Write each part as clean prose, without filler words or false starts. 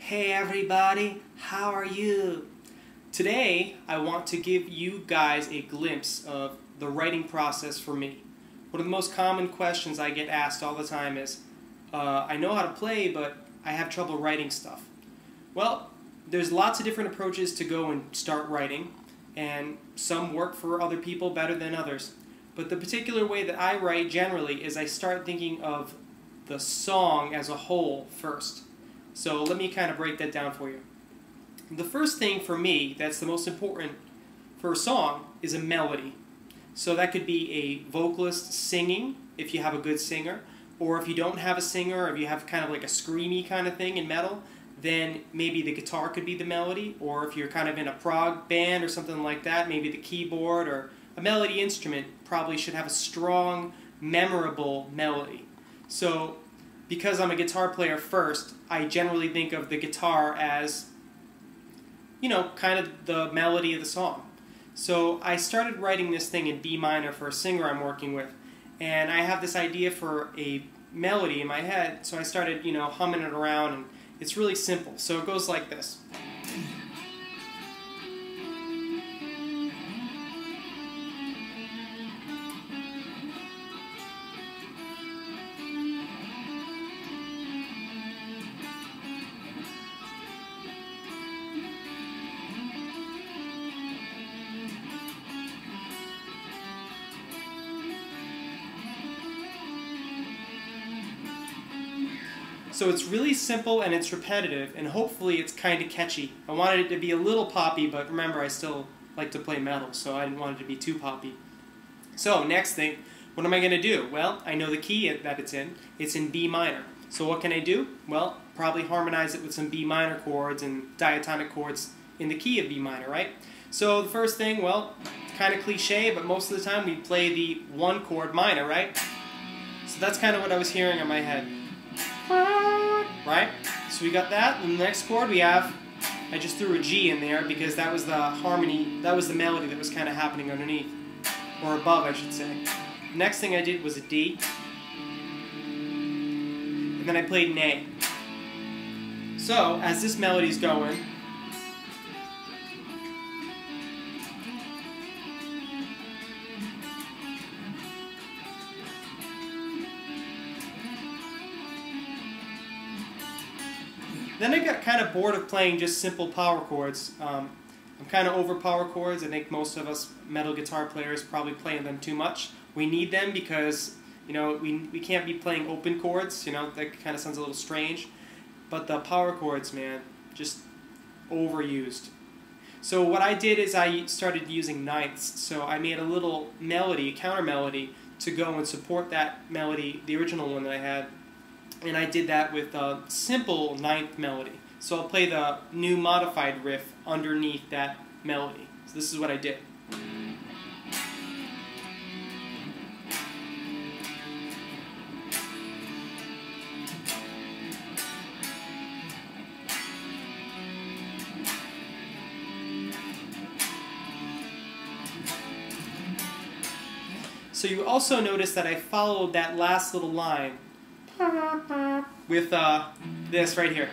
Hey everybody, how are you? Today I want to give you guys a glimpse of the writing process for me. One of the most common questions I get asked all the time is, I know how to play, but I have trouble writing stuff. Well, there's lots of different approaches to go and start writing, and some work for other people better than others. But the particular way that I write generally is I start thinking of the song as a whole first. So let me kind of break that down for you. The first thing for me that's the most important for a song is a melody. So that could be a vocalist singing, if you have a good singer, or if you don't have a singer, or if you have kind of like a screamy kind of thing in metal, then maybe the guitar could be the melody, or if you're kind of in a prog band or something like that, maybe the keyboard or a melody instrument probably should have a strong, memorable melody. So because I'm a guitar player first, I generally think of the guitar as, you know, kind of the melody of the song. So I started writing this thing in B minor for a singer I'm working with, and I have this idea for a melody in my head, so I started, you know, humming it around, and it's really simple. So it goes like this. So it's really simple and it's repetitive, and hopefully it's kind of catchy. I wanted it to be a little poppy, but remember I still like to play metal, so I didn't want it to be too poppy. So next thing, what am I going to do? Well, I know the key that it's in. It's in B minor. So what can I do? Well, probably harmonize it with some B minor chords and diatonic chords in the key of B minor, right? So the first thing, well, kind of cliche, but most of the time we play the one chord minor, right? So that's kind of what I was hearing in my head. Right? So we got that, and the next chord we have, I just threw a G in there because that was the harmony, that was the melody that was kind of happening underneath, or above I should say. The next thing I did was a D, and then I played an A. So as this melody's going, then I got kind of bored of playing just simple power chords. I'm kind of over power chords. I think most of us metal guitar players probably play them too much. We need them because, you know, we can't be playing open chords. You know, that kind of sounds a little strange. But the power chords, man, just overused. So what I did is I started using ninths. So I made a little melody, a counter melody, to go and support that melody, the original one that I had. And I did that with a simple ninth melody. So I'll play the new modified riff underneath that melody. So this is what I did. So you also notice that I followed that last little line with this right here,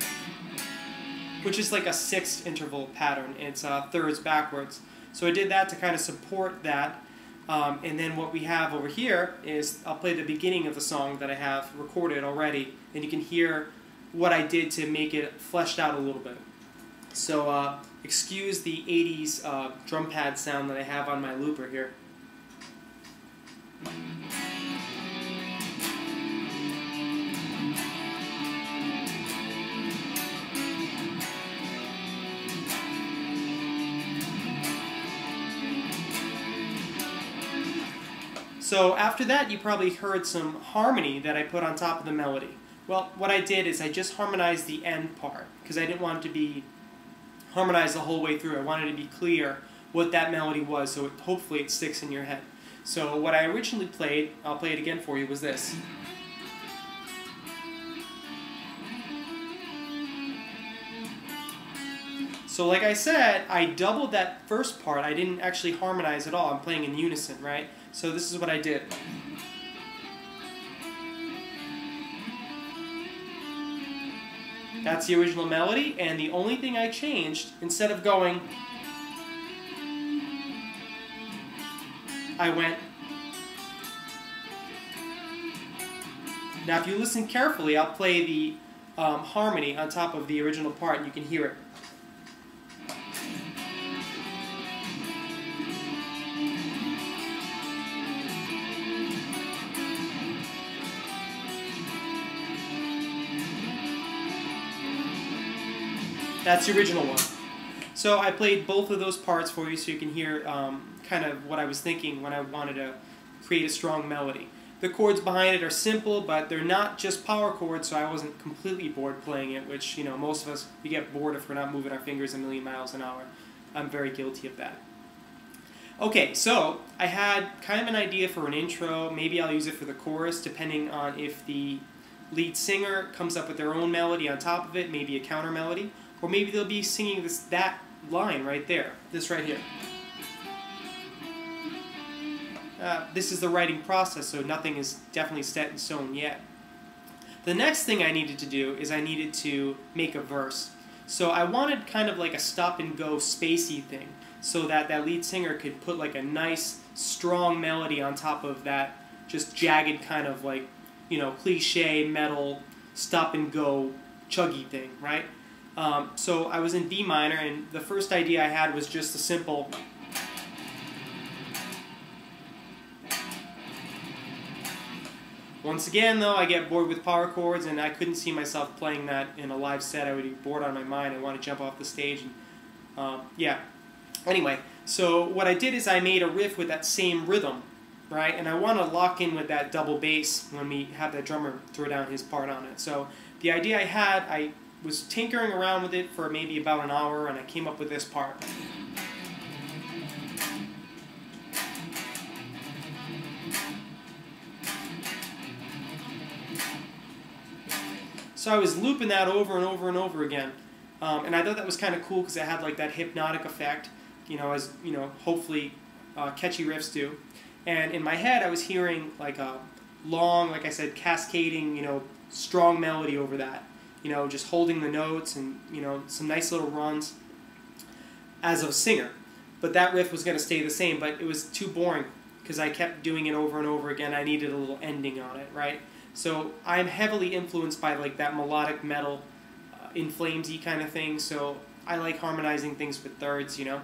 which is like a sixth interval pattern. It's thirds backwards. So I did that to kind of support that, and then what we have over here is I'll play the beginning of the song that I have recorded already, and you can hear what I did to make it fleshed out a little bit. So excuse the 80s drum pad sound that I have on my looper here. So after that, you probably heard some harmony that I put on top of the melody. Well, what I did is I just harmonized the end part, because I didn't want it to be harmonized the whole way through. I wanted it to be clear what that melody was, so hopefully it sticks in your head. So what I originally played, I'll play it again for you, was this. So like I said, I doubled that first part. I didn't actually harmonize at all. I'm playing in unison, right? So this is what I did. That's the original melody, and the only thing I changed, instead of going, I went. Now if you listen carefully, I'll play the harmony on top of the original part, and you can hear it. That's the original one. So I played both of those parts for you so you can hear kind of what I was thinking when I wanted to create a strong melody. The chords behind it are simple, but they're not just power chords, so I wasn't completely bored playing it, which, you know, most of us, we get bored if we're not moving our fingers a million miles an hour. I'm very guilty of that. Okay, so I had kind of an idea for an intro. Maybe I'll use it for the chorus, depending on if the lead singer comes up with their own melody on top of it, maybe a counter melody. Or maybe they'll be singing that line right there, this right here. This is the writing process, so nothing is definitely set in stone yet. The next thing I needed to do is I needed to make a verse. So I wanted kind of like a stop-and-go spacey thing, so that that lead singer could put like a nice, strong melody on top of that just jagged kind of like, you know, cliche metal stop-and-go chuggy thing, right? So I was in B minor, and the first idea I had was just a simple. Once again, though, I get bored with power chords, and I couldn't see myself playing that in a live set. I would be bored out of my mind. I want to jump off the stage. And, yeah. Anyway, so what I did is I made a riff with that same rhythm, right? And I want to lock in with that double bass when we have the drummer throw down his part on it. So the idea I had, I was tinkering around with it for maybe about an hour, and I came up with this part. So I was looping that over and over and over again, and I thought that was kind of cool because it had like that hypnotic effect, you know, as you know, hopefully catchy riffs do. And in my head, I was hearing like a long, like I said, cascading, you know, strong melody over that. You know, just holding the notes and, you know, some nice little runs as a singer. But that riff was going to stay the same, but it was too boring because I kept doing it over and over again. I needed a little ending on it, right? So I'm heavily influenced by like that melodic metal, In Flames-y kind of thing, so I like harmonizing things with thirds, you know.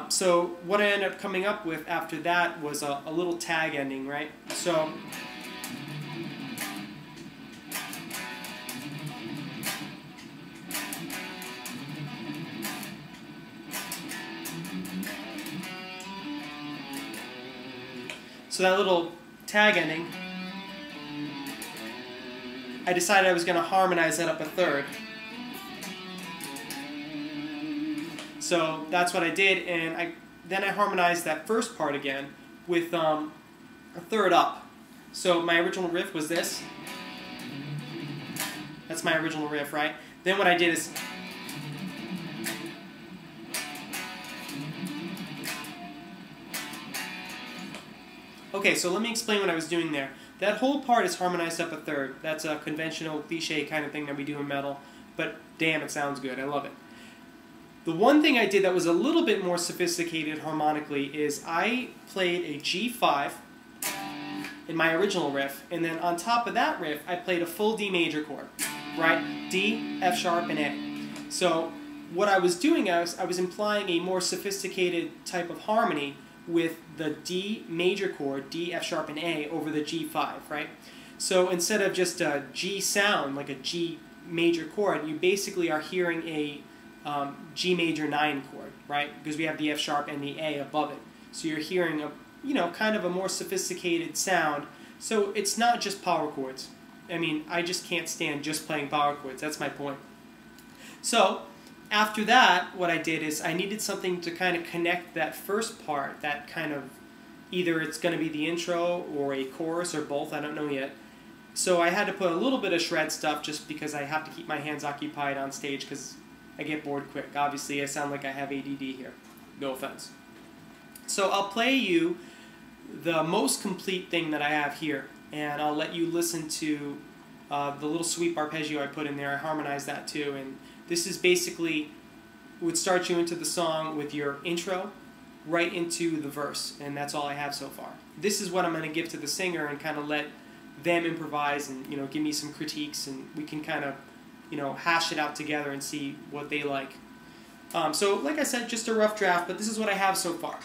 So what I ended up coming up with after that was a little tag ending, right? So that little tag ending, I decided I was going to harmonize that up a third. So that's what I did, and then I harmonized that first part again with a third up. So my original riff was this. That's my original riff, right? Then what I did is okay, so let me explain what I was doing there. That whole part is harmonized up a third. That's a conventional, cliche kind of thing that we do in metal, but damn, it sounds good. I love it. The one thing I did that was a little bit more sophisticated harmonically is I played a G5 in my original riff, and then on top of that riff, I played a full D major chord, right? D, F sharp, and A. So what I was doing, I was implying a more sophisticated type of harmony with the D major chord, D, F sharp, and A, over the G5, right? So instead of just a G sound, like a G major chord, you basically are hearing a G major 9 chord, right? Because we have the F sharp and the A above it. So you're hearing a, you know, kind of a more sophisticated sound. So it's not just power chords. I mean, I just can't stand just playing power chords. That's my point. So after that, what I did is I needed something to kind of connect that first part, that kind of, either it's going to be the intro or a chorus or both, I don't know yet. So I had to put a little bit of shred stuff just because I have to keep my hands occupied on stage because I get bored quick. Obviously, I sound like I have ADD here. No offense. So I'll play you the most complete thing that I have here, and I'll let you listen to The little sweep arpeggio I put in there, I harmonized that too. And this is basically would start you into the song with your intro right into the verse, and that's all I have so far. This is what I'm going to give to the singer and kind of let them improvise and give me some critiques, and we can kind of hash it out together and see what they like. So like I said, just a rough draft, but this is what I have so far.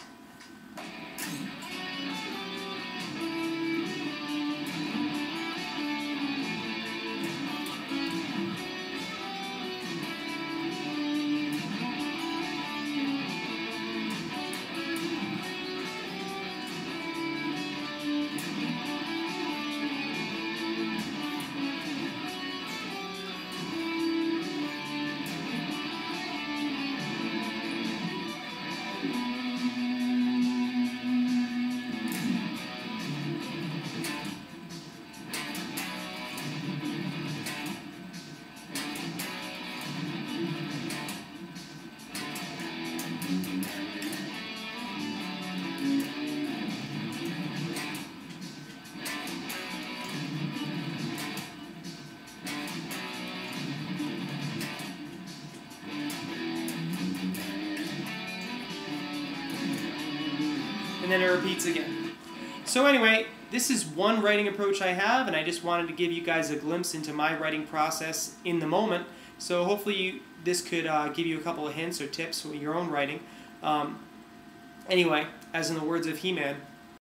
And then it repeats again. So anyway, this is one writing approach I have, and I just wanted to give you guys a glimpse into my writing process in the moment. So hopefully this could give you a couple of hints or tips with your own writing. Anyway, as in the words of He-Man,